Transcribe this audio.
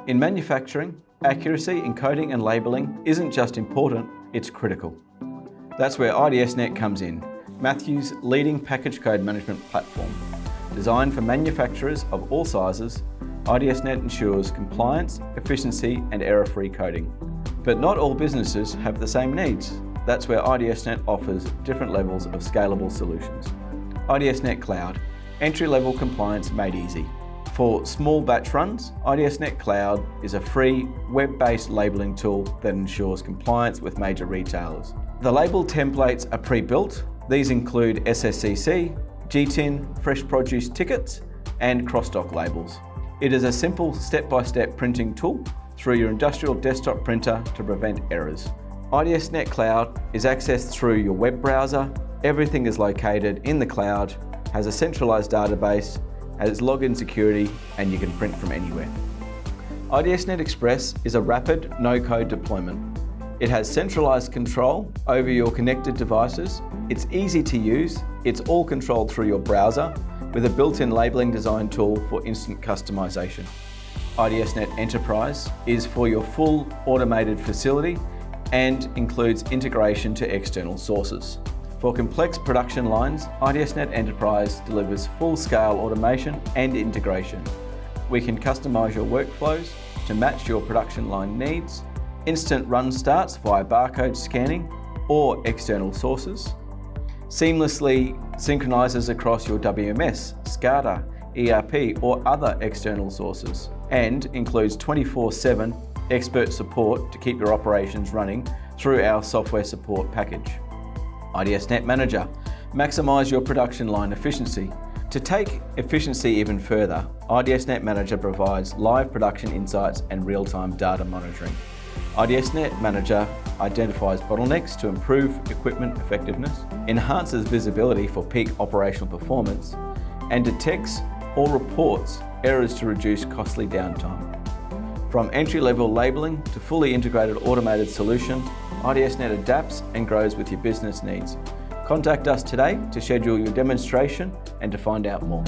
In manufacturing, accuracy in coding and labelling isn't just important, it's critical. That's where iDSnet comes in, Matthew's leading package code management platform. Designed for manufacturers of all sizes, iDSnet ensures compliance, efficiency and error-free coding. But not all businesses have the same needs. That's where iDSnet offers different levels of scalable solutions. iDSnet Cloud, entry-level compliance made easy. For small batch runs, iDSnet Cloud is a free, web-based labelling tool that ensures compliance with major retailers. The label templates are pre-built. These include SSCC, GTIN, fresh produce tickets, and cross-dock labels. It is a simple step-by-step printing tool through your industrial desktop printer to prevent errors. iDSnet Cloud is accessed through your web browser. Everything is located in the cloud, has a centralized database, has login security, and you can print from anywhere. iDSnet Express is a rapid, no-code deployment. It has centralized control over your connected devices. It's easy to use. It's all controlled through your browser with a built-in labeling design tool for instant customization. iDSnet Enterprise is for your full automated facility and includes integration to external sources. For complex production lines, iDSnet Enterprise delivers full-scale automation and integration. We can customize your workflows to match your production line needs, instant run starts via barcode scanning or external sources, seamlessly synchronizes across your WMS, SCADA, ERP or other external sources, and includes 24/7 expert support to keep your operations running through our software support package. iDSnet Manager, maximize your production line efficiency. To take efficiency even further, iDSnet Manager provides live production insights and real-time data monitoring. iDSnet Manager identifies bottlenecks to improve equipment effectiveness, enhances visibility for peak operational performance, and detects or reports errors to reduce costly downtime. From entry-level labelling to fully integrated automated solution, iDSnet adapts and grows with your business needs. Contact us today to schedule your demonstration and to find out more.